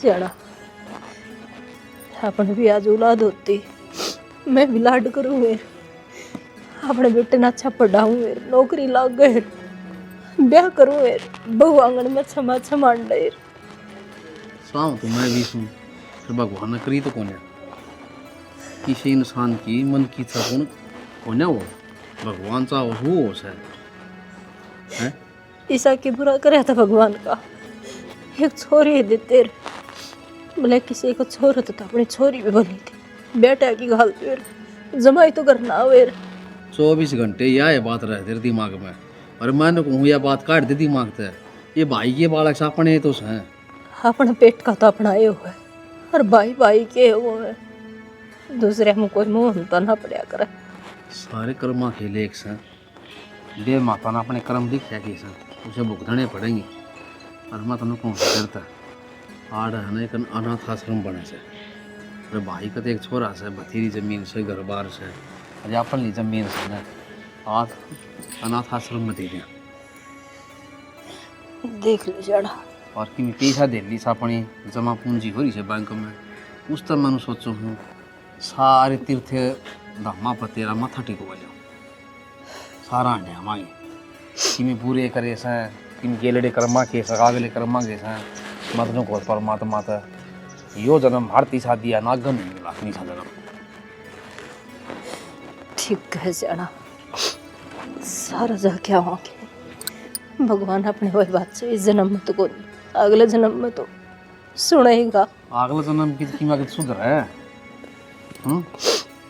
सियाड़ा अपने भी आज औलाद होती मैं भी लाड करूँ मेरे अपने बेटे ने अच्छा पढ़ाऊँ मेरे नौकरी लाग गए ब्याह करूँ मेरे बहु आंगन में क्षमा क्षमा डेर साव तो मैं भी सुन फिर भगवान ने करी तो कौन है किसी इंसान की मन की था कौन है वो भगवान सा वो है ईसा की बुरा करे था भगवान का एक छोरी देते बोले किसी को छोर तो अपनी छोरी भी बनी थी बेटा की गाल जमाई तो करना वेर 24 घंटे यह बात रह तेरे दिमाग में और मैंने कहूँ यह बात काट दे दिमाग से ये भाई के बालक से अपने तो हैं अपने पेट का तो अपना ये हुआ है और भाई भाई के वो है दूसरे में कोई मुंह तो ना पड़ा करे सारे कर्मा के लेख से बे माता ने अपने कर्म दिखे कि उसे भुगतने पड़ेंगे और मैं तुम कौन सा करता आड़ है ना एक अनाथ आश्रम बने से अरे भाई का तो एक छोरा से बथेरी जमीन से घर बार से अरे अपन ली जमीन से ना आज अनाथ आश्रम में दे दिया देख लो जड़ा और कि मैं पैसा दे ली अपनी जमा पूंजी हो रही है बैंक में उस तरह मैंने सोचो हूँ सारे तीर्थ धामा पर तेरा माथा टिको जाओ सारा अंडे हमारे कि मैं पूरे करे से कि मैं गेलड़े कर्मा के सगागले कर्मा के से मतलब को परमात्मा था यो जन्म भारती शादी है नागन नहीं मिला अपनी सा जन्म ठीक है जाना सारा जा क्या होंगे भगवान अपने वही बात से इस जन्म में तो कोई अगले जन्म में तो सुनेगा अगले जन्म की कीमत सुधर है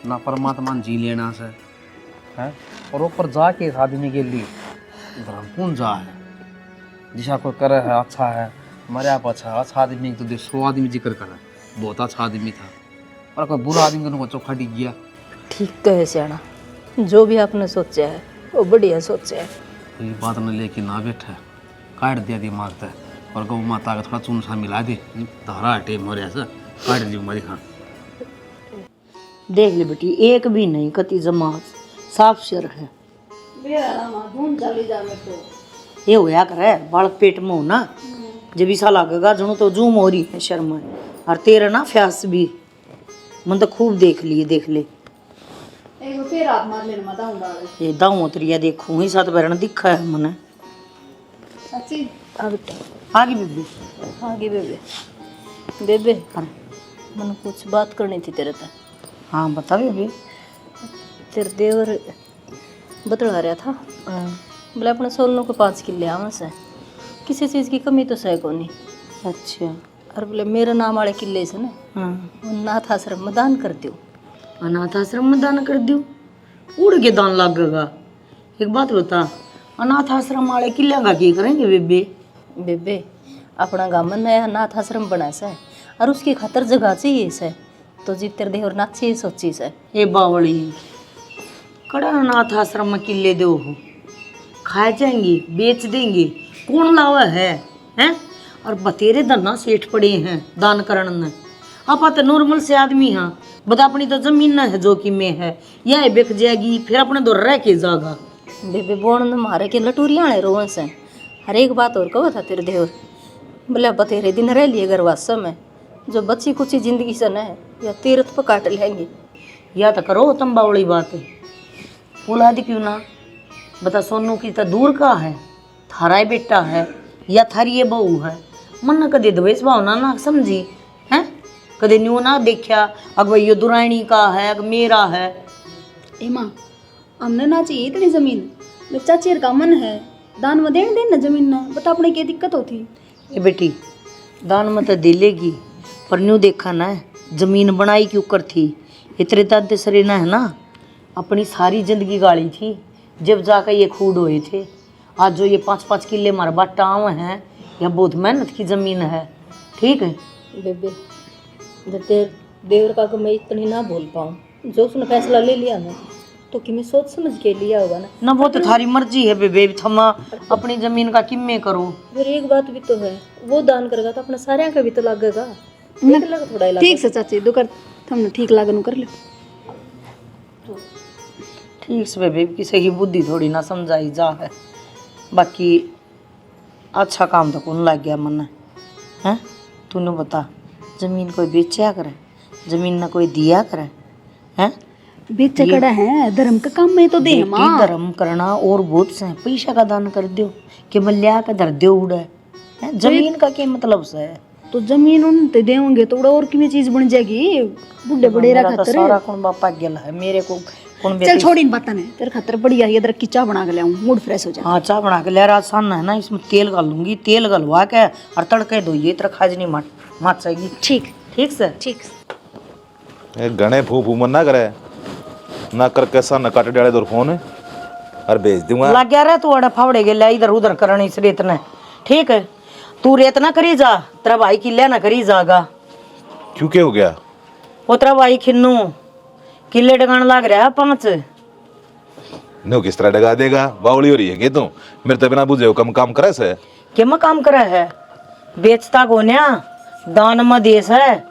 ना परमात्मा जी लेना से है और ऊपर जाके इस आदमी के लिए धर्म कौन जा है जिसा कोई करे है अच्छा है मरिया अच्छा आदमी तो 100 आदमी जिक्र करे बहुत अच्छा आदमी था और कोई बुरा आदमी को चौखा टिक गया ठीक है सियाना जो भी आपने सोचा है वो बढ़िया सोचा है तो ये बात ने लेके ना बैठा काट दिया दिमाग से और गौ माता का थोड़ा चून सा मिला दे धारा हटे मरिया से काट दी मरी खान देख ले बेटी एक भी नहीं कति जमात साफ सिर है ये होया करे बालक पेट में हो ना जब ऐसा लगेगा जनो तो जूम हो रही है शर्मा और तेरा ना फ्यास भी मन तो खूब देख ले ये दाऊ उतरिया देखूं ही साथ बैरन दिखा है मने आगे बेबे आगे बेबे बेबे मन कुछ बात करनी थी तेरे से हाँ बता बेबे तेरे देवर बतला रहा था बोले अपने सोनों को 5 किले आवा से किसी चीज़ की कमी तो सह को नहीं अच्छा और बोले मेरा नाम वाले किले से ना हाँ अनाथ आश्रम में दान कर दो अनाथ आश्रम में दान कर दियो उड़ के दान लगेगा एक बात बता अनाथ आश्रम वाले किले का क्या करेंगे बेबे बेबे अपना गाँव में नया अनाथ आश्रम बना से और उसकी खातर जगह चाहिए से तो जी तेरे देवर नाची सोची से ये बावड़ी कड़ा अनाथ आश्रम में किले दो हो खा जाएंगे बेच देंगे कौन लावा है हैं और बतेरे धन्ना सेठ पड़े हैं दान करण ने आप तो नॉर्मल से आदमी हाँ बता अपनी तो जमीन ना है जोखिम में है यह बिक जाएगी फिर अपने तो रह के जागा बेबे बोन ने मारे के लटूरिया रोवन से हर एक बात और कहो था तेरे देवर बोले बतेरे दिन रह लिए गरवासा में जो बच्ची कुछ जिंदगी से न है या तीर्थ पर काट लेंगे या तो करो तुम बावड़ी बात बोला दी क्यों ना बता सोनू की तो दूर का है थारा बेटा है या थारी ये बहू है मन ना कदे द्वेष भावना ना समझी हैं कदे न्यू ना देखा अग ये दुरायणी का है अग मेरा है ए माँ हमने ना चाहिए इतनी जमीन बच्चा चेर का मन है दान में देन देन ना जमीन ना बता अपने क्या दिक्कत होती ये बेटी दान में तो दे लेगी पर न्यू देखा ना जमीन बनाई क्यों कर थी इतने दादे सरे ना है ना अपनी सारी जिंदगी गाली थी जब जाकर ये खूड हुए थे आज जो ये 5-5 किले हमारे बाटा हैं या बहुत मेहनत की ज़मीन है ठीक है बेबे जब तेरे देवर का मैं इतनी ना बोल पाऊँ जो उसने फैसला ले लिया ना तो कि मैं सोच समझ के लिया होगा ना वो तो थारी मर्जी है बेबे थमा अपनी ज़मीन का किम्मे करो फिर एक बात भी तो है वो दान करेगा तो अपना सारे का भी तो लगेगा थोड़ा ही ठीक से चाची दुकर तुमने ठीक लागन कर लो ठीक से बेबे किसी की बुद्धि थोड़ी ना समझाई जा है बाकी अच्छा काम तो कौन लग गया मन है तूने बता जमीन कोई बेचा करे, जमीन ना कोई दिया करे, हैं? बेचे कड़ा है धर्म का काम में तो दे बेटी माँ। धर्म करना और बहुत से पैसा का दान कर दो कि मल्या का धर दो उड़े, हैं? जमीन का क्या मतलब से है? तो जमीन उन ते देंगे तो और की चीज बन जाएगी बुढ़े बड़े मेरा तो खातर। सारा कौन बापा गेला है, मेरे को कौन चल छोड़ इन बातों ने, तेरे खातर बढ़िया ये अदरक की चाय बना के ले आऊं, मूड फ्रेश हो जाए। हाँ चाय बना के ले रहा आसान है ना, इसमें तेल डालूंगी, तेल गलवा के और तड़के दो, ये तरह खाजनी मात जाएगी। ठीक ठीक सर। ठीक। ए गणे फू फू मन ना करे ना कर कैसा न काटे डाले दूर फोन और भेज दूंगा। लग गया रे तू अड़ा फावड़े गेला इधर उधर करनी इस रेत ने, ठीक है? तू रेत ना करी जा, तेरा भाई किले ना करी जागा। क्यों क्या हो गया? वो तेरा भाई खिन्नू किले डगान लग रहा है 5। नो किस तरह डगा देगा? बावली हो रही है क्या तू? मेरे तो बिना बुझे कम काम करे से के मैं काम करे है? बेचता गोन्या दान में देश है,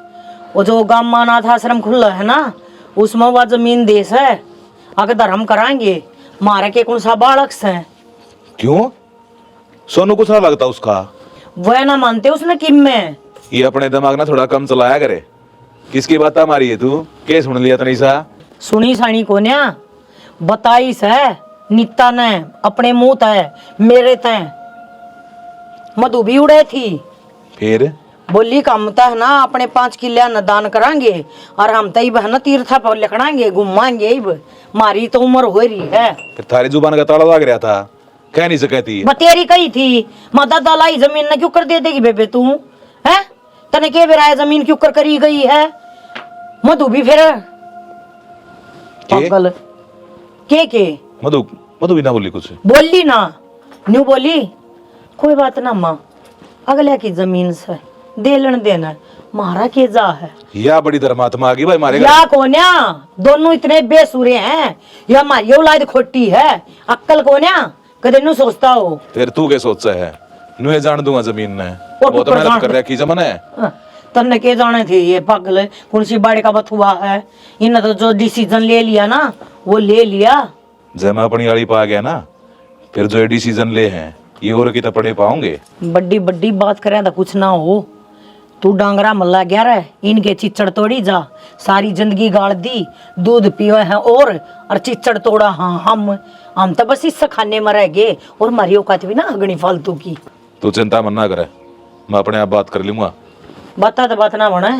वो जो गांव में अनाथ आश्रम खुला है ना, उसमें वह जमीन देश है। अगर धर्म कराएंगे मारे के कौन सा बालक से? क्यों? सोनू कुछ ना लगता उसका? वह ना मानते उसने किम में। ये अपने दिमाग ना थोड़ा कम चलाया करे। किसकी बात मारी है तू? के सुन लिया तनी सा? सुनी सानी को न्या बताई से नीता ने अपने मुंह तय मेरे तय मधु भी उड़े थी, फिर बोली काम है ना अपने 5 किले न दान करांगे और हम तब है ना तीर्थ पर लिखणांगे घुमाएंगे। इब मारी तो उम्र हो रही है। फिर थारी जुबान का ताला लग रहा था, कह नहीं सकती। बतेरी कही थी माता दलाई जमीन न क्यों कर दे देगी बेबे तू, है? तने के बेरा जमीन क्यों कर करी गई है? मधु भी फिर पागल के मधु मधु भी ना बोली कुछ? बोली ना न्यू बोली कोई बात ना माँ, अगले की जमीन से दे लेन देना मारा के जा है। या बड़ी धर्मात्मा आ गई भाई मारे या कोन्या दोनों इतने बेसुरे हैं, या हमारी औलाद खोटी है, अक्कल कोन्या कदे नु सोचता हो। फिर तू क्या सोचता है? नुए जान दूंगा जमीन ने, और वो तो टुकड़ा मेहनत जान- कर रहा की जमाना है। तन्ने के जाने थे ये पागल कौन सी बाड़ी का बथुआ है, इन्हें तो जो डिसीजन ले लिया ना वो ले लिया। जब मैं अपनी आड़ी पा गया ना, फिर जो डिसीजन ले हैं ये और की तो पढ़े पाओगे। बड्डी बड्डी बात करे तो कुछ ना हो, तू डांगरा मल्ला गया रहे, इनके चिच्चड़ तोड़ी जा, सारी जिंदगी गाड़ दी, दूध पियो है और चिच्चड़ तोड़ा। हाँ हम तो बस इससे खाने में रह गए और हमारी औकात भी ना अगनी फालतू की। तू चिंता मत ना करे, मैं अपने आप बात कर लूंगा। बता तो बात ना बना,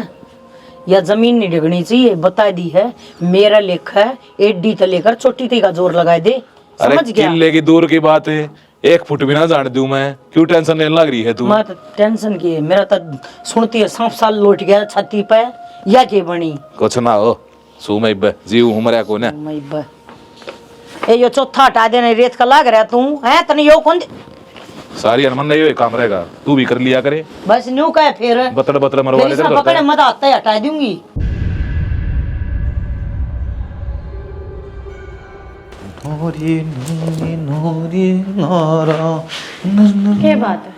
या जमीन नहीं डिगनी चाहिए बता दी है, मेरा लेख है एडी तो लेकर छोटी थी का जोर लगा दे, अरे समझ गया? किले की दूर की बात है, 1 फुट भी ना जान दूं मैं, क्यों टेंशन लेने लग रही है तू? मैं तो टेंशन की है, मेरा तो सुनती है 7 साल लौट गया छाती पे, या के बनी कुछ ना हो सू मैं जीव उमरा को ना। मैं ब ए यो चौथा हटा देने रेत का लाग रहा तू है, तने यो कौन सारी अनमन नहीं हुई काम रहेगा, तू भी कर लिया करे। बस न्यू का है फिर बतड़ बतड़ मरवा फिर ले इसमें पकड़े मत आता है, हटा दूंगी। क्या बात है?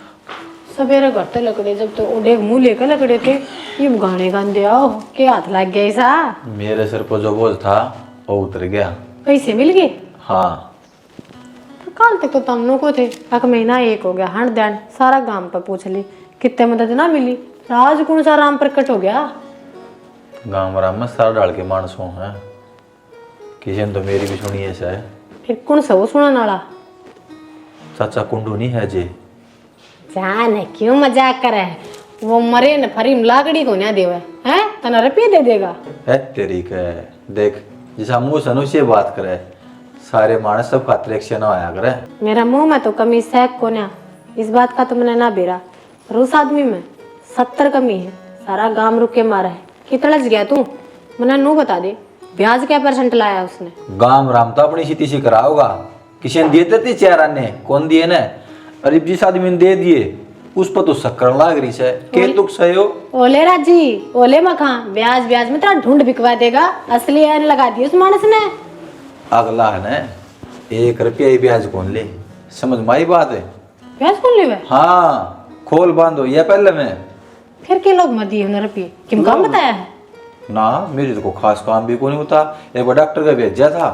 सवेरे घर तो लकड़े जब तो उड़े मुंह लेकर लकड़े थे, ये गाने गाने आओ के हाथ लग गया ऐसा? मेरे सिर पर जो बोझ था वो उतर गया। पैसे मिल गए? हाँ कल तक तो तमनों को थे, एक महीना एक हो गया, हंड दैन सारा गांव पर पूछ ली, कितने मदद ना मिली, राज कौन सा राम प्रकट हो गया। गाँव वाला में सारा डाल के मानसों है, किसी ने तो मेरी भी सुनी है शायद। फिर कौन सा वो सुना नाला? चाचा कुंडू नहीं है जी? जाने क्यों मजाक करे, वो मरे न फरीम लाकड़ी को ना देवे हैं, तना रुपये दे देगा। है तेरी के देख जैसा मुँह सनु से बात करे, सारे मानस सब खातिर एक्शन आया करे। मेरा मुंह में तो कमी सहक को ना, इस बात का तो मैंने ना बेरा, पर उस आदमी में 70 कमी है, सारा गांव रुक के मारा है। कितना लज गया तू, मैंने नू बता दे, ब्याज क्या % लाया उसने? गांव राम तो अपनी सीती से कराओगा, किसी ने दिए थे 4 आने, कौन दिए ने? अरे जिस आदमी ने दे दिए उस पर तो शक्कर लाग रही है, के तुक सही हो? ओले राजी ओले मखा, ब्याज ब्याज में तेरा ढूंढ बिकवा देगा, असली एन लगा दी उस मानस ने। अगला है ना 1 रुपया ही ब्याज कौन ले, समझ माई बात है? ब्याज कौन ले? हाँ खोल बांधो ये पहले में। फिर के लोग मत दिए रुपये, किम काम बताया है? ना मेरे तो कोई खास काम भी कोई नहीं होता, एक बार डॉक्टर का भेजा था,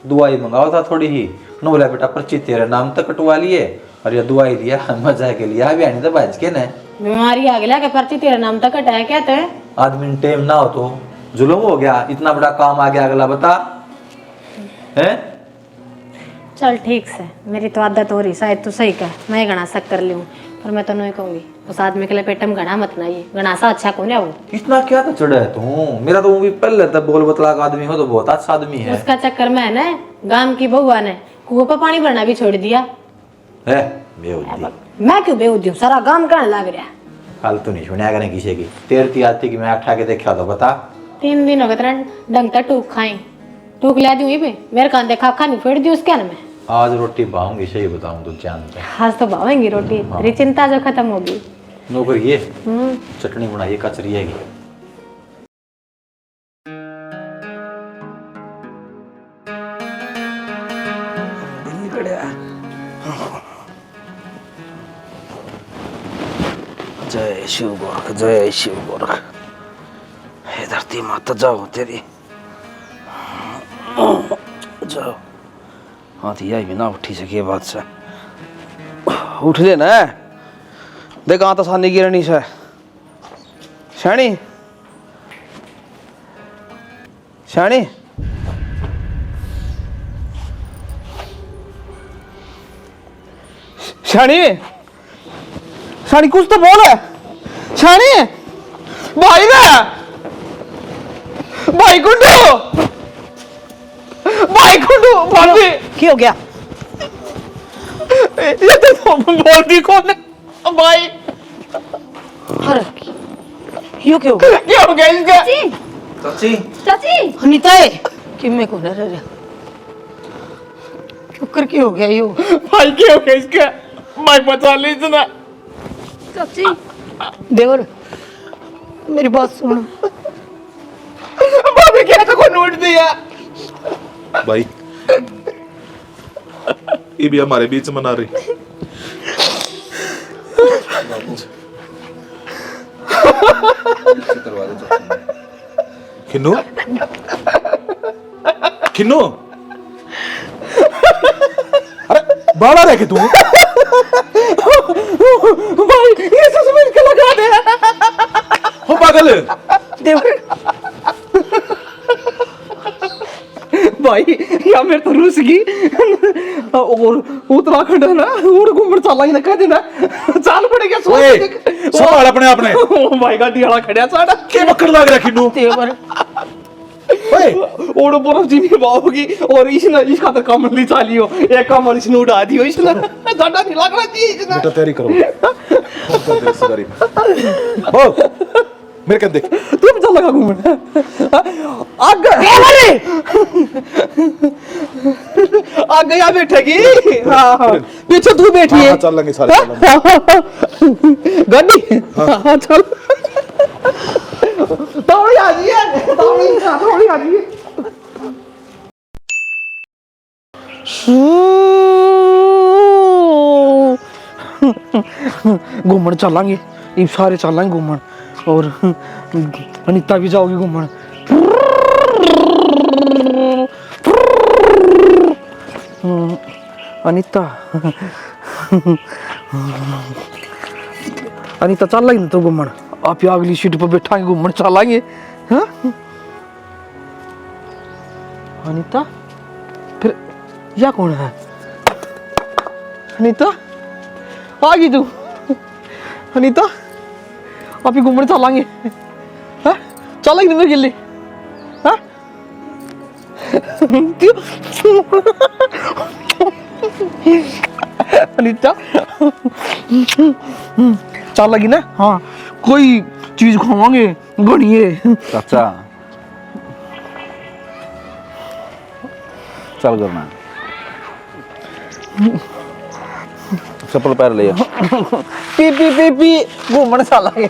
दवाई मंगाओ था थोड़ी ही, नो बोला बेटा पर्ची तेरे नाम तक कटवा लिए, और ये दवाई लिया मजा के लिया भी आनी था बाज के ने। बीमारी आ गया के पर्ची तेरा नाम तक हटाया क्या थे? आदमी टेम ना हो तो जुल्म हो गया, इतना बड़ा काम आ गया अगला बता है। चल ठीक से, मेरी तो आदत हो रही, शायद तू सही कह, मैं घना शक कर लूँ, पर मैं तो नहीं कहूँगी उस आदमी के लिए पेटम घना मत बनाइए, घना सा अच्छा कौन है वो। इतना क्या तो चढ़ा है तू, मेरा तो वो भी पहले तब बोल बतला का आदमी हो तो बहुत अच्छा आदमी है। उसका चक्कर में है ना गांव की बहुआ ने कुएं पर पानी भरना भी छोड़ दिया है बेहुदी। मैं क्यों बेहूदी हूँ, सारा गांव कहने लग रहा। कल तो नहीं सुनिया करें किसी की, तेरती आती कि मैं अठा के देखा तो बता। 3 दिन हो गए तेरा ढंग का टूक खाई, टूक ला दी भी मेरे कान देखा खा नहीं फेड़ दी उसके में। आज रोटी पाऊंगी सही बताऊं तो जानते हैं। आज तो भावेंगी रोटी, तेरी चिंता जो खत्म होगी। नौकर ये चटनी बनाइए कचरी है। जय शिव गोरख, जय शिव गोरख। हे धरती माता जाओ तेरी, जाओ। हाथी आई भी ना उठी सके बात से, उठ ले ना। देख कहाँ तो सानी गिरनी से शैनी, शैनी शैनी शैनी कुछ तो बोल है। शैनी भाई ना, भाई कुंडू, भाई कुंडू भाभी की हो गया? ये तो बोलती कौन है भाई? अरे यो क्या हो गया? क्या हो गया इसका? चाची चाची अनीता है कि मैं कौन है रे? क्यों कर क्या हो गया यो? भाई क्या हो गया इसका? भाई बचा ले इतना। चाची देवर मेरी बात सुन। भाभी क्या तो को नोट दिया भाई ये भी हमारे बीच में ना रही। किन्नू किन्नू, अरे बाड़ा रह के तू भाई ये ससुर के लगा दे हो पागल। देवर भाई या मेरे तो रूस की और उत्तराखंड है ना, उड़ घूमर चला ही ना कह देना चाल पड़ेगा। संभाल अपने आप ने। ओ माय गॉड दियाला खड़िया साड़ा के बकर लग रहा किन्नू। देवर ओए ओड़ बर्फ जी में बाहोगी और इसने इसका तो कमर नहीं चालियो, एक कमर इसने उड़ा दियो, इसने डंडा नहीं लग रहा थी इसने। बेटा तैयारी करो। ओ मेरे क्या देख तुम चल लगा घूमने आग आ गया बैठेगी। हाँ हाँ पीछे तू बैठी है। हाँ, चल लेंगे सारे चल लेंगे। गड्डी हाँ चल थोड़ी आ जाइए, थोड़ी आ जाइए। घूमन चलेंगे, ये सारे चलेंगे घूमन, और अनीता भी जाओगी घूमन। अनीता अनीता चल लेंगे तो घूमन, आप अगली सीट पर बैठाएंगे घूमन चलेंगे। हाँ अनीता फिर या कौन है? अनीता आ गई तू? अनीता आप ही घूमने चलेंगे? हाँ चलेंगे मेरे गिल्ली? हाँ अनीता चल लगी ना? हाँ कोई चीज खावांगे गणिए। चाचा चल करना, चप्पल पैर ले पी पी पी पी घूमने चलेंगे।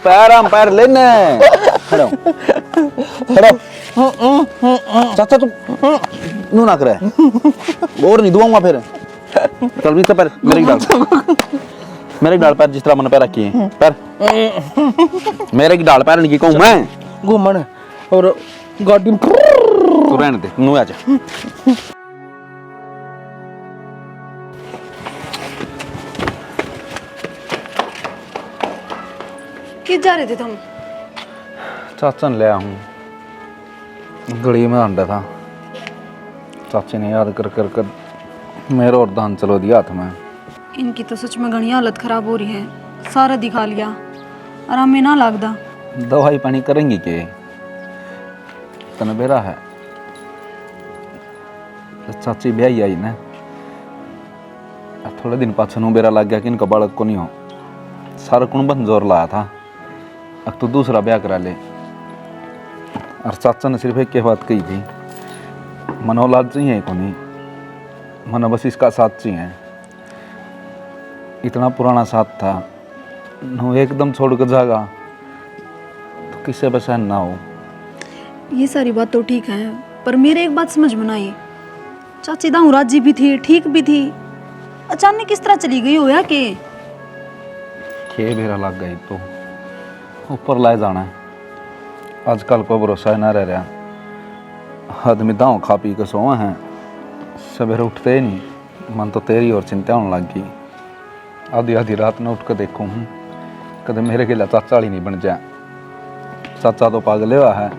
पैर हम पैर लेने खड़ो खड़ो। चाचा तू नू ना करे और नहीं दुआऊंगा फिर। चल भी पैर मेरे की डाल, मेरे की डाल पैर जिस तरह मैंने पैर रखी है पैर, मेरे की डाल पैर नहीं कहूँ मैं। घूमन और गाड़ी तू रहने दे, नू आ जा। किस जा रहे थे तुम? चाचा ने लिया हूँ, गली में अंडा था, चाचे ने याद कर कर कर मेरा और धान चलो दिया हाथ में। इनकी तो सच में घनी हालत खराब हो रही है, सारा दिखा लिया, आराम में ना लागदा। दवाई पानी करेंगी के तने बेरा है, चाची ब्याही आई ना, थोड़े दिन पाछे नू बेरा लग गया कि इनका बालक को नहीं हो, सारा कुंबन जोर लाया था, अब तो दूसरा ब्याह करा ले। और चाचा ने सिर्फ एक बात कही थी, मनो औलाद चाहिए को नहीं, मनो बस इसका साथ चाहिए। इतना पुराना साथ था, नो एकदम छोड़ कर जाएगा तो किससे पसंद ना हो। ये सारी बात तो ठीक है, पर मेरे एक बात समझ में ना आई, चाची दाऊ राजी भी थी, ठीक भी थी, अचानक किस तरह चली गई होया के? खे बेरा लग गई तो ऊपर लाए जाना है, आजकल कोई भरोसा ना रह रहा, आदमी दाऊ खा पी के सोए हैं, सवेरे उठते ही नहीं, मन तो तेरी और चिंता होने लग गई। आधी आधी रात में उठ कर देखूँ कदम मेरे गिला चाचा ही नहीं बन जाए, चाचा तो पागल हुआ है,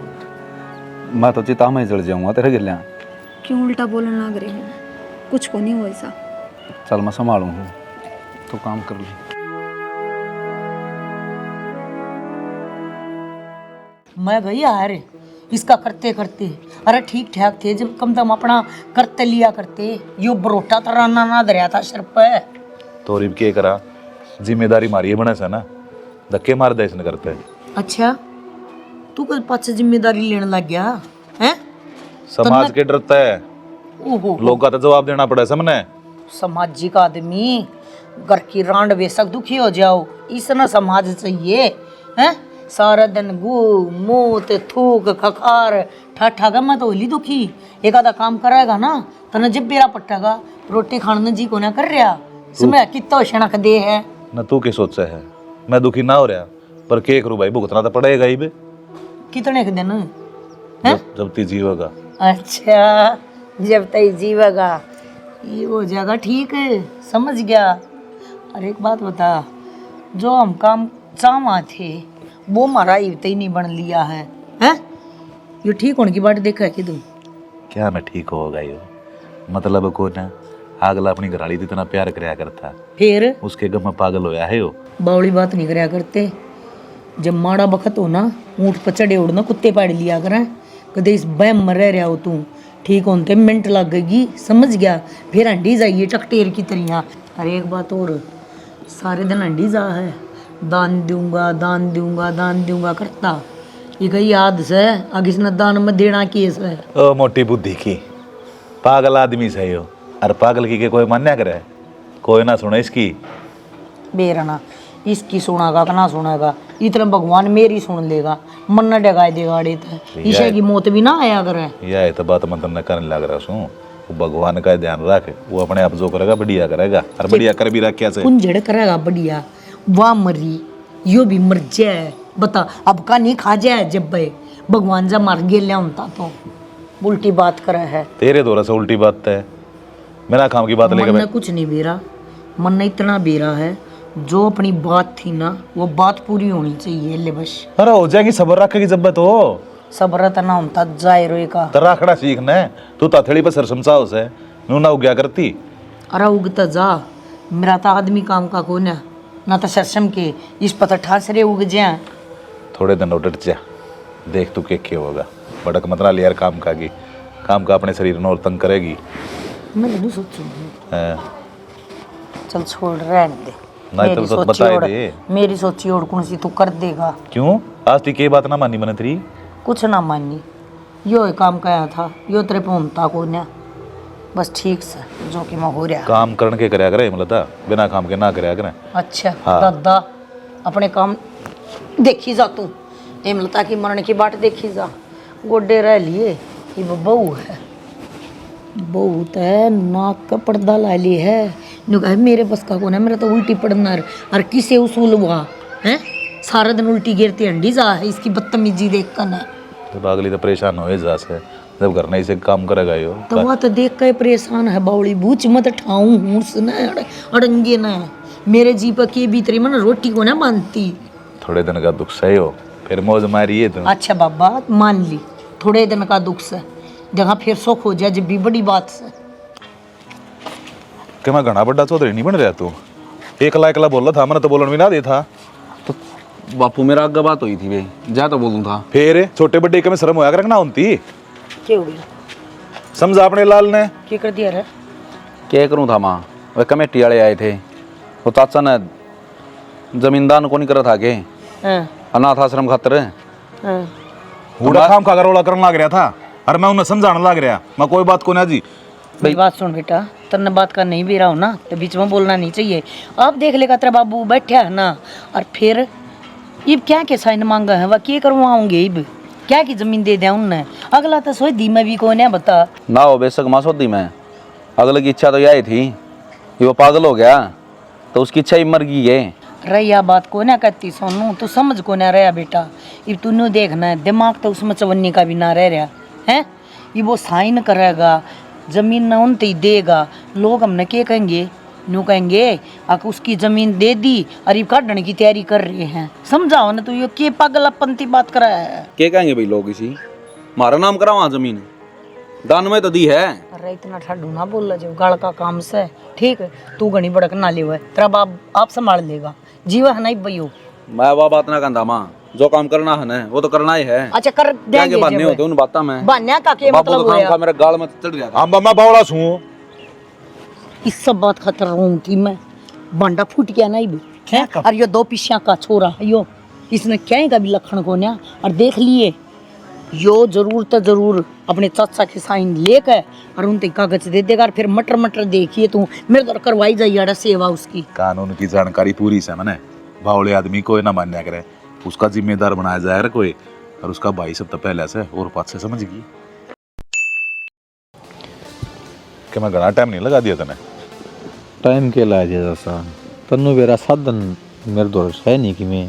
मैं तो चिता में जल जाऊंगा तेरे गिला। क्यों उल्टा बोलने लग रहे हो? कुछ को नहीं हो ऐसा। चल मैं संभालू हूँ, तो काम कर ली। मैं गई यार इसका करते करते, अरे ठीक ठाक थे जब कम दम अपना करते लिया करते, यो बरोटा तराना ना दरिया था सर पे। तो रिब के करा, जिम्मेदारी मारी बने से ना, धक्के मार दे इसने करते। अच्छा तू कल पाछे जिम्मेदारी लेने लग गया हैं? समाज के डरता है, ओहो लोग का तो जवाब देना पड़े सामने। सामाजिक आदमी, घर की रांड बेशक दुखी हो जाओ, इसना समाज चाहिए हैं? सारा दिन गू मूत थूक खखार ठाठा का मैं तो होली दुखी, एक आधा काम करेगा ना तना जब बेरा पट्टेगा, रोटी खाने जी को ना कर रहा, समय कितना शणक दे है न तू के सोचा है, मैं दुखी ना हो रहा, पर के करूँ भाई, भुगतना तो पड़ेगा ही बे। कितने के दिन जब ती जीवेगा। अच्छा जब तक जीवेगा ये हो जाएगा, ठीक है समझ गया। और एक बात बता, जो हम काम चाहवा थे वो हमारा इवते ही नहीं बन लिया है, हैं? ये ठीक होने की बात देखा है कि तू? क्या मैं ठीक होगा यो, मतलब को ना अगला अपनी घराली तो इतना प्यार कराया करता, फिर उसके गम में पागल होया है यो। बावली बात नहीं कराया करते, जब माड़ा बखत हो ना ऊँट पर चढ़े उड़ना कुत्ते पाड़ लिया करें, कदे इस बहम में रह रहा हो तू, ठीक होते मिनट लगेगी, समझ गया? फिर अंडी जाइए टकटेर की तरिया। अरे एक बात और, सारे दिन अंडी जा है, दान दूंगा दान दूंगा दान दूंगा करता, ये कहीं याद से आगे इसने दान में देना केस है। ओ मोटी बुद्धि की पागल आदमी से यो, और पागल की के कोई मान्या करे, कोई ना सुने इसकी। बेरना इसकी सुनागा कि ना सुनेगा, इतना भगवान मेरी सुन लेगा, मन न डगाए देगा अड़े तो ईशा की मौत भी ना आया करे। यह तो बात मतलब न करने लग रहा हूँ, वो भगवान का ध्यान रख, वो अपने आप जो करेगा बढ़िया करेगा, और बढ़िया कर भी रखा से कुंजड़ करेगा बढ़िया, वाह मरी यो भी मर जाए, बता अब का नहीं खा जाए, जब भाई भगवान जा मर गया होता तो उल्टी बात करे है। तेरे द्वारा से उल्टी बात है, मेरा काम की बात मन लेकर ने कुछ नहीं बेरा, मन ने इतना बेरा है, जो अपनी बात थी ना वो बात पूरी होनी चाहिए ले बस। अरे हो जाएगी, सबर रखेगी जब तो सब्र तना होता जाए रोए का तराखड़ा सीखना है, तू ताथड़ी पर सरसमसाओ से नू ना उग्या करती। अरे उगता जा, मेरा तो आदमी काम का को ना तो सरसम के इस पता ठासरे उग जाए। थोड़े दिन उठ जा, देख तू के होगा, बड़क मतरा लियार काम का अपने शरीर में और तंग करेगी। मैं नहीं सोचू, हाँ। चल छोड़ रहने दे, नहीं तो बताई दे, मेरी सोची और कौन सी तू कर देगा। क्यों आज ती के बात ना मानी मैंने तेरी? कुछ ना मानी, यो ही काम कया था, यो तेरे पे होता को ना, बस ठीक से जो कि मैं हो रहा काम करने के कराया करे, मतलब बिना काम के ना कराया करे। अच्छा हाँ। दादा अपने काम देखी जा तू, हेमलता की मरण की बाट देखी जा, गोडे रह लिए ये बहू है, बहू है नाक का पर्दा ला ली है, नु कहे मेरे बस का कौन है, मेरा तो उल्टी पड़ना और किसे उसूल हुआ है, सारा दिन उल्टी गिरती अंडी जा है, इसकी बदतमीजी देख कर ना तो अगली तो परेशान हो जा से, जब घर नहीं से काम करेगा यो तो वह तो देख के परेशान है, बावली बूच मत ठाऊं हूँ अड़ंगे ना, मेरे जी पर के भीतरी मन रोटी को ना मानती थोड़े दिन का दुख सही हो, फिर मौज मारिए तुम। अच्छा बाबा मान ली, थोड़े दिन का दुख से जहाँ फिर सुख हो जाए जब भी बड़ी बात से। कि मैं घना बड़ा चौधरी नहीं बन रहा तू, एकला एकला बोल रहा था, मैंने तो बोलन भी ना दे था। तो बापू मेरा आगे बात हुई थी भाई, जा तो बोलूँ था। फिर छोटे बड्डे के में शर्म होया कर ना होती, क्या हो गया? समझा अपने लाल ने। क्या कर दिया रे? क्या करूँ था माँ, वह कमेटी वाले आए थे, वो चाचा ने जमींदार को नहीं करा था के हाँ, अनाथ आश्रम खातर। हाँ। बूढ़ा काम का रोला करने लग रहा था और मैं उन्हें समझाने लग रहा, मैं कोई बात को ना जी। मेरी बात सुन बेटा, तेरे बात का नहीं भी रहा हो ना तो बीच में बोलना नहीं चाहिए। आप देख लेगा तेरा बाबू बैठा है ना, और फिर इब क्या के साइन मांगा है, वह क्या करवाओगे? इब क्या की जमीन दे दिया उनने? अगला तो सोच दी मैं भी को ने बता ना हो बेशक माँ सोती में, अगले की इच्छा तो यही थी कि वो पागल हो गया तो उसकी इच्छा ही मर गई है। रैया बात को ना कहती सोनू, तू समझ को ना रहा बेटा। इब तू न्यू देखना है, दिमाग तो उसमें चवन्नी का भी ना रह रहा है। ये वो साइन करेगा, जमीन न उन ही देगा, लोग हमने क्या कहेंगे? न्यू कहेंगे आक उसकी जमीन दे दी और ये काटने की तैयारी कर रहे हैं। समझाओ ना, तू ये के पागलपंती बात करा है। क्या कहेंगे भाई लोग इसी, हमारा नाम करा वहाँ जमीन दान में तो दी है। अरे इतना ठाडू ना बोल जो गाड़ का काम से, ठीक है? तू घनी बड़क ना ले, तेरा बाप आप संभाल लेगा, जीवा है नहीं भैया। मैं वह बात ना कहता माँ, जो काम करना है ना वो तो करना ही है। अच्छा कर क्या देंगे बात नहीं होती उन बातों में। बान्या का के बापू मतलब तो काम होया? का मेरे गाल में चढ़ गया था। हम मैं बावड़ा छू, इस सब बात खतर रहूं थी मैं, बांडा फूट गया नहीं भी है। और यो दो पिछिया का छोरा यो, इसने क्या का भी लखन को ना, और देख लिए यो जरूर तो जरूर अपने चाचा के साइन लेकर और उनते कागज दे देगा। और फिर मटर मटर देखिए तू मेरे घर करवाई जाइए सेवा उसकी। कानून की जानकारी पूरी से मैंने, बावड़े आदमी को ना मान्या करे, उसका जिम्मेदार बनाया जाए कोई, और उसका भाई सब तो पहले से और पास से समझ गई कि मैं घना टाइम नहीं लगा दिया तने। टाइम के ला दिया जैसा तन्नू मेरा साधन मेरे दौर है नहीं कि मैं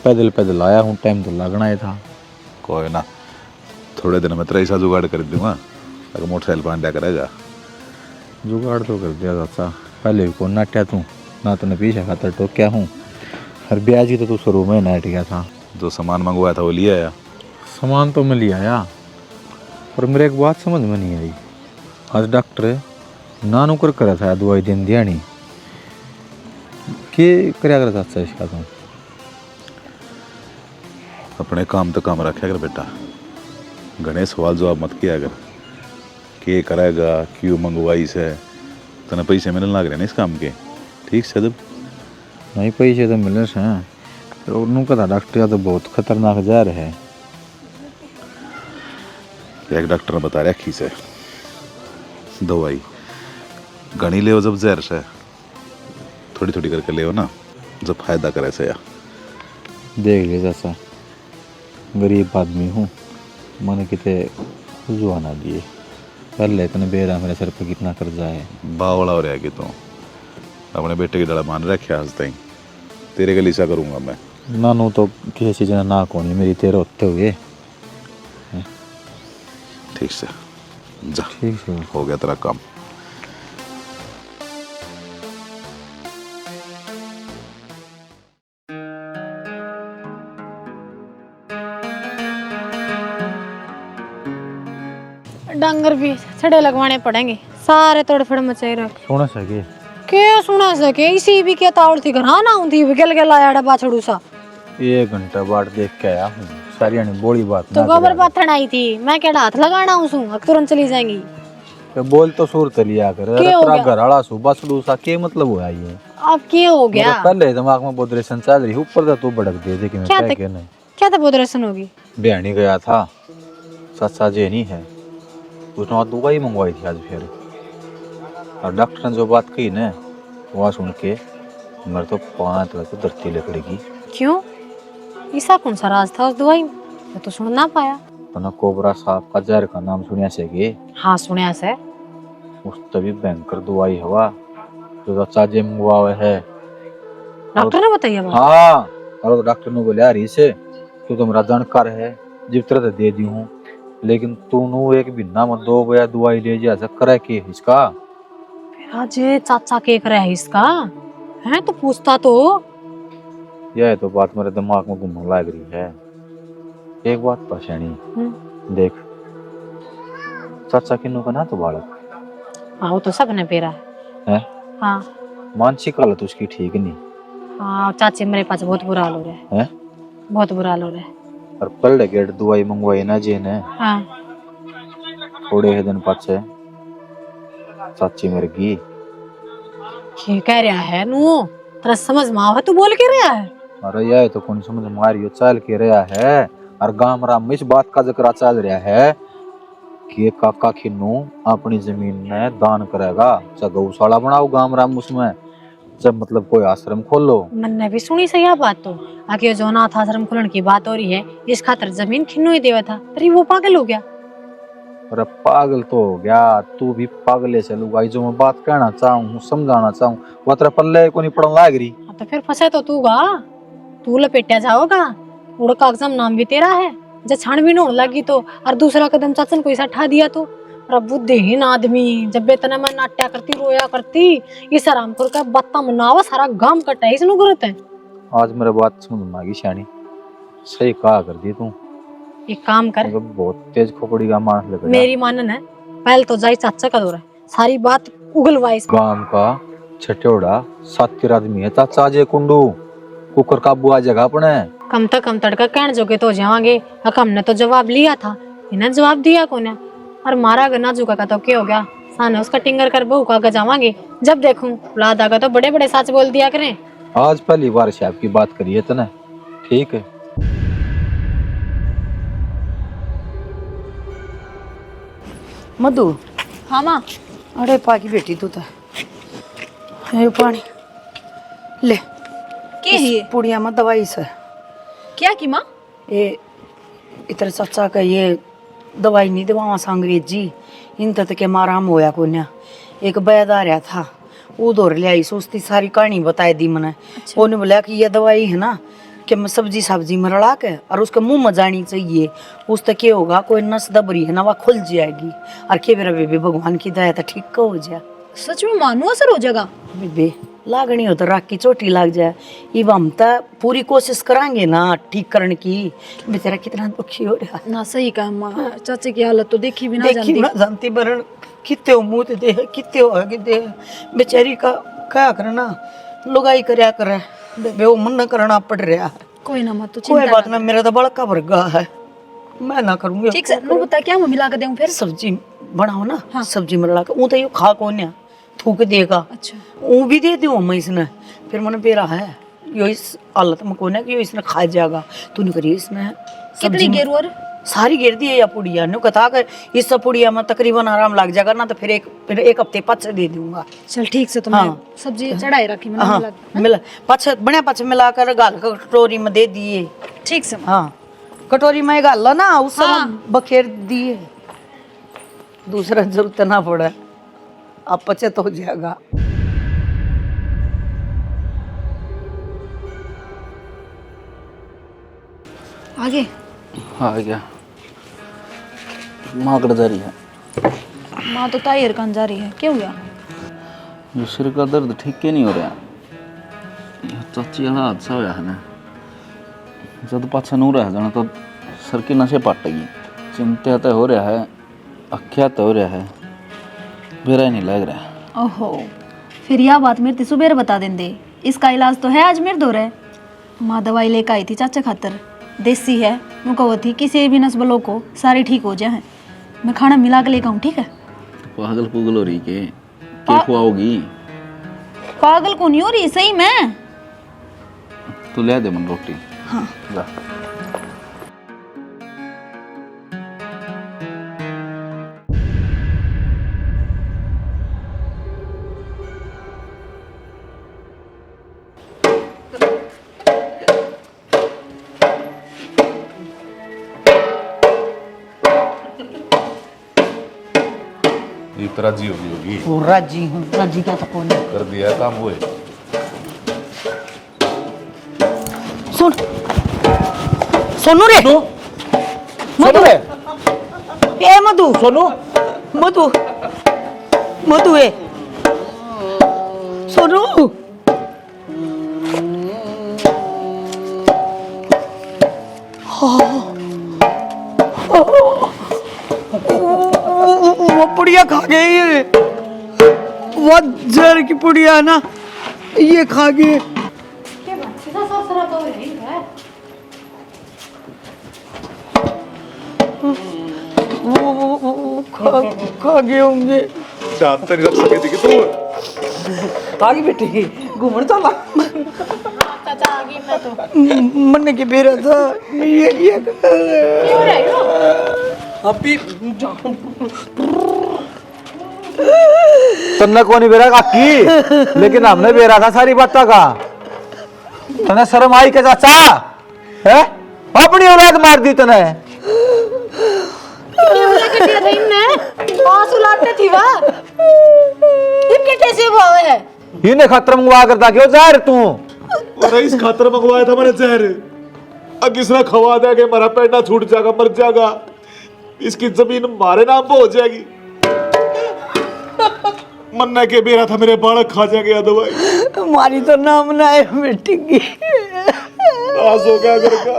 पैदल पैदल आया हूँ, टाइम तो लगना ही था। कोई ना, थोड़े दिन में तेरा ऐसा जुगाड़ कर दूंगा, अगर मोटरसाइकिल पांड्या करेगा। जुगाड़ तो कर दिया जैसा, पहले भी कौन नाट्या तू ना, तूने पीछे खातर टोक्या हूँ, हर ब्याज की तो तू शुरू में नाट गया था। जो सामान मंगवाया था वो लिया आया। सामान तो मैं ले आया, पर मेरे एक बात समझ में नहीं आई। आज डॉक्टर ना नुकर करा था दवाई दिन दिया नहीं, के क्या करा था इसका तुम? अपने काम तो काम रखा कर बेटा, गणेश सवाल जवाब मत किया अगर के करेगा, क्यों मंगवाई से, तना पैसे मिलने लग रहे ना इस काम के, ठीक से जब नहीं पैसे तो मिले से हैं, पर उनका था डॉक्टर तो बहुत खतरनाक जा रहा है। एक डॉक्टर ने बता रखी से दवाई घनी ले जब जहर से थोड़ी थोड़ी करके ले ना, जब फायदा करे से या देख ले जैसा गरीब आदमी हूँ, मैंने कितने जुआना दिए, पहले इतने बेरा मेरे सर पर कितना कर्जा है। बावड़ा हो रहा कि तू अपने बेटे की डड़ा मान रखा आज तक, तेरे के लिसा करूँगा मैं। नानू तो किसी चीज़ ने ना कौन मेरी तेरे होते हुए। ठीक से जा, ठीक है, हो गया तेरा काम। डांगर भी छड़े लगवाने पड़ेंगे, सारे तोड़फड़ मचाई रख। सोना सके क्या सुना सके, इसी भी क्या तावड़ थी घर ना उठी गल गल आया डब्बा छड़ू सा। 1 घंटा बाट देख के आया हूँ, सारी ने बोली बात तो ना गोबर करा। पाथन आई थी, मैं क्या हाथ लगाना उसू तुरंत चली जाएंगी। तो बोल तो सूर तलिया कर, क्या हो तेरा गया? घर वाला सुबह सडूसा के मतलब हुआ ये? अब क्या हो गया? मेरे पहले दिमाग में बोदरेशन चल रही, ऊपर तो तू भड़क दे कि मैं क्या क्या तक- कहना है। क्या तो बोधरेशन होगी? बयानी गया था, सच्चा जे नहीं है, उसने दवाई मंगवाई थी आज फिर, और डॉक्टर ने जो बात कही ना वह सुन के मेरे तो 5 तरह तो धरती लकड़ेगी। क्यों? ऐसा कौन सा राज था उस दवाई में? मैं तो सुन ना पाया। तो कोबरा साहब का जहर का नाम सुनिया से गे, हाँ सुनया से। उस तभी भयंकर दवाई हवा जो चाचा जे मंगवावे है। डॉक्टर ने बताया बात? हाँ, और तो डॉक्टर ने बोला यार इसे तू तो मेरा जानकार है, जिस तरह से दे दी हूँ, लेकिन तू नु एक महीना में 2 गया दवाई ले जा करे के इसका। आज चाचा के करे है इसका है तो पूछता तो। यह तो बात मेरे दिमाग में घूमने लग रही है। एक बात परेशानी देख, चाचा किन्नू का ना तो बालक हाँ वो तो सबने पेरा है, हाँ मानसिक हालत उसकी ठीक नहीं हाँ। चाची मेरे पास बहुत बुरा हाल हो रहा है। बहुत बुरा हाल हो रहा है। और पहले गेट दवाई मंगवाई ना जी ने, हाँ थोड़े ही दिन पाछे चाची मर गई। ये कह रहा है नू, तेरा समझ में आवा तू बोल के रहा है। अरे यह तो कौन समझ मारियो चल के रहा है। और गांव राम में इस बात का जिक्र चल रहा है कि काका खिन्नू अपनी जमीन में दान करेगा, चाहे गौशाला बनाओ गांव राम उसमें, जब मतलब कोई आश्रम खोलो। मैंने भी सुनी सही बात तो, आगे जो अनाथ आश्रम खोलने की बात हो रही है, इस खातर जमीन खिन्नू ही देवा था, पर वो पागल हो गया। अरे पागल तो हो गया, तू भी पागले से लुगाई। जो मैं बात कहना चाहूँ समझाना चाहूँ वो तेरे पल्ले को नहीं पड़न लाग रही। तो फिर फंसे तो तू गा, तू लपेटा जाओगा। उड़ कागजाम नाम भी तेरा है, जब छानबीन होने लगी तो, और दूसरा कदम चाचन को ऐसा ठा दिया तो। और बुद्धिहीन आदमी, जब बेतना मैं नाट्या करती रोया करती, इस आराम कर बत्ता मनावा सारा गांव कटा है इसनु करत है। आज मेरे बात समझ में आ गई शानी, सही कहा कर दी तू। एक काम कर, बहुत तेज खोपड़ी का मानस लग मेरी मानन है, पहले तो जाई चाचा का दौर है, सारी बात उगलवाई। गांव का छठौड़ा 7 आदमी है चाचा, अजय कुंडू कुकर काबू आ जगह अपने। कम तक कम तड़का कहने जोगे तो जावांगे, हमने तो जवाब लिया था, इन्हें जवाब दिया कोने। और मारा अगर ना झुका का तो क्या हो गया, साने उसका टिंगर कर बहू का जावांगे। जब देखूं औलाद आगा तो बड़े बड़े सच बोल दिया करें। आज पहली बार साहब की बात करिए तने, ठीक है। मधु, हाँ माँ। अरे पाकी बेटी तू तो ये पानी ले, क्या है ये? पुड़िया में दवाई से क्या की माँ? ये इतर चाचा का ये दवाई नहीं दवा अंग्रेजी, इन तक के माराम होया को ना। एक बैद आ रहा था, वो दौड़ ले आई, सोचती सारी कहानी बताई दी मैंने। उन्होंने बोला कि ये दवाई है ना कि मैं सब्जी में रला के और उसके मुंह में जानी चाहिए, उस तक क्या होगा कोई नस दबरी है ना वह खुल जाएगी, और के मेरा बेबी भगवान की दया तो ठीक का हो जाए। सच में मानो असर हो जाएगा? बेबे लागनी हो तो राख की चोटी लाग जाए, इब हम तो पूरी कोशिश करांगे ना ठीक करने की। बेचारा कितना दुखी हो रहा है ना। सही कहा माँ, चाचे की हालत तो देखी भी ना देखी जानती। ना जानती बरन कितने हो मुंह दे कितने हो आगे दे, बेचारी का क्या करना लुगाई करया करे बेबे, वो मन करना पड़ रहा है। कोई ना माँ, तो कोई बात ना, मेरा तो बड़का वर्गा है, मैं ना करूंगी। ठीक से नु बता क्या मैं मिला के दूं फिर? सब्जी बनाओ ना, हाँ। सब्जी में रला के वो तो ये खा कौन है, थूक देगा। अच्छा वो भी दे दो मैं इसने, फिर मैंने पेरा है यो इस हालत में कौन है कि यो इसने खा जाएगा। तू नहीं करिए इसने कितनी गेरू और सारी गिर दी है या पुड़िया ने कथा कर, इस सब पुड़िया में तकरीबन आराम लग जाएगा ना, तो फिर एक हफ्ते पाछे दे दूंगा। चल ठीक से, तो हाँ। मैं सब्जी चढ़ाई रखी मैंने हाँ मिला। मिला पाछे बने पाछे मिलाकर गाल के कटोरी में दे दिए। ठीक से माँ। हाँ कटोरी में गाल लो ना, उस समय बखेर दिए, दूसरा जरूरत ना पड़े, अब पचत हो जाएगा। आगे आ गया, माँ कर जा रही है। माँ तो टायर कान जा रही है, क्या हुआ? जो सिर का दर्द ठीक के नहीं हो रहा, चाची वाला हादसा होया है ना, जब पाछा नू रह जाना तो सर की नशे पटेगी, चिंता तो हो रहा है, अख्या तो हो रहा है, बेरा ही नहीं लग रहा। ओहो, फिर यह बात मेरे सुबह बता देंगे। इसका इलाज तो है आज मेरे दो है। माँ दवाई लेकर आई थी चाचा खातर, देसी है, उनको वो थी किसी भी नस्बलों को सारी ठीक हो जाए। मैं खाना मिला के लेकर आऊँ, ठीक है? पागल पुगल हो रही के क्या खुआओगी? पागल को नहीं हो रही, सही में। तू ले दे मन रोटी। हाँ जा। एक राजी होगी वो राजी हूँ, राजी क्या था कौन है? कर दिया काम हुए। सुन सोनू रे, मधु रे, ए मधु, सोनू, मधु, मधु है, सोनू, वो पुड़िया खा गई, वो जहर की पुड़िया है ना, ये खा गई। वो खा गए होंगे। जान तो नहीं रख सके थी कि तू आगे बेटी घूमने चला। चाचा आ गई मैं तो। मन के बेरा था ये क्यों रही हो? अभी तन्ने को नहीं बेरा काकी, लेकिन हमने बेरा था सारी बात का। तने शर्म आई के चाचा है? अपनी औलाद मार दी तने। थी वाह इनके कैसे हुआ है? इन्हें खतर मंगवा करता क्यों जा रहे तू? अरे इस खातर मंगवाया था मैंने जहर, अब किसने खवा दिया कि मेरा पेट छूट जाएगा, मर जाएगा, इसकी जमीन हमारे नाम पे हो जाएगी। मन्ना के बेरा था मेरे बालक खा जाएंगे या दवाई। हमारी तो नाम ना है बेटी की। नाश हो गया घर का,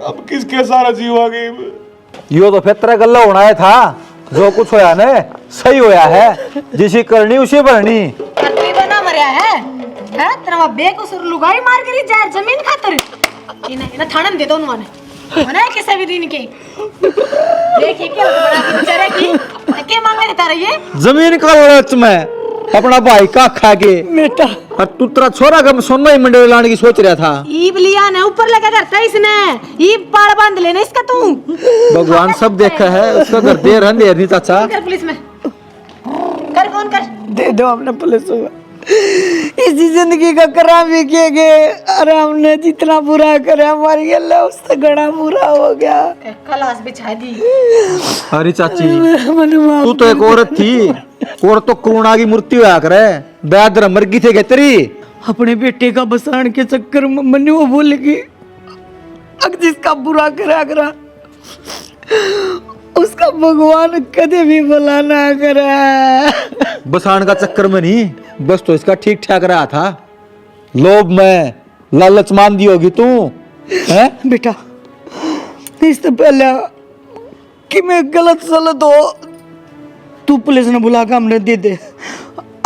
अब किसके सारा जीव आ गई। यो तो फिर तेरा गल्ला होना है था, जो कुछ होया ने सही होया है, जिसी करनी उसी भरनी। तू बना मरया है हैं? तेरा बेकसूर लुगाई मार करी जाए जमीन खातर। इन्हें थाने में दे दो उन्होंने होना है किसी भी दिन के। देखिए क्या बड़ा बेचारे की क्या मांगे देता रही है? जमीन का लालच में अपना भाई का खा के बेटा और तू तेरा छोरा का सोना ही मंडे लाने की सोच रहा था। ईब लिया ने ऊपर लगा करता इसने, ईब पाड़ बांध लेना इसका तू। भगवान सब देखा है, उसका घर देर है देर नहीं चाचा। कर पुलिस में कर, फोन कर। दे दो अपने पुलिस को। इसी जिंदगी का करा भी किए गए, अरे हमने जितना बुरा करा हमारी अल्लाह उससे घना बुरा हो गया। खलास बिछा दी। अरे चाची तू तो एक औरत थी, और तो करुणा की मूर्ति हुआ करे, दया धर्म मर गई थे क्या तेरी? अपने बेटे का बसाने के चक्कर में मैंने वो बोल की अग जिसका बुरा करा करा उसका भगवान कदे भी भला ना करे। बसान का चक्कर में नहीं, बस तो इसका ठीक ठाक रहा था। लोभ में लालच मान दी होगी तू है? बेटा इससे पहले कि मैं गलत सलत हो तू पुलिस ने बुला के हमने दे दे,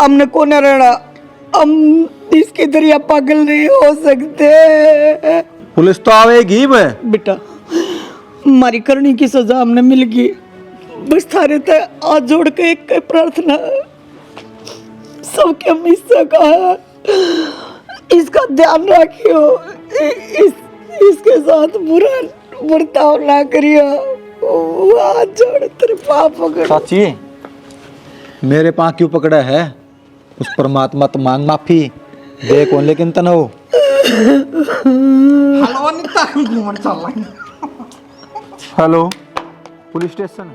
हमने कौन रहना, हम इसके दरिया पागल नहीं हो सकते। पुलिस तो आवेगी मैं। बेटा हमारी करनी की सजा हमने मिल गई, बस थारे ते हाथ जोड़ के एक प्रार्थना सबके हिस्सा का है, इसका ध्यान रखियो, इसके साथ बुरा बर्ताव ना करियो। हाथ जोड़ तेरे पाप पकड़। चाची मेरे पाँव क्यों पकड़ा है? उस परमात्मा तो मांग माफी दे कौन, लेकिन तनो हेलो पुलिस स्टेशन।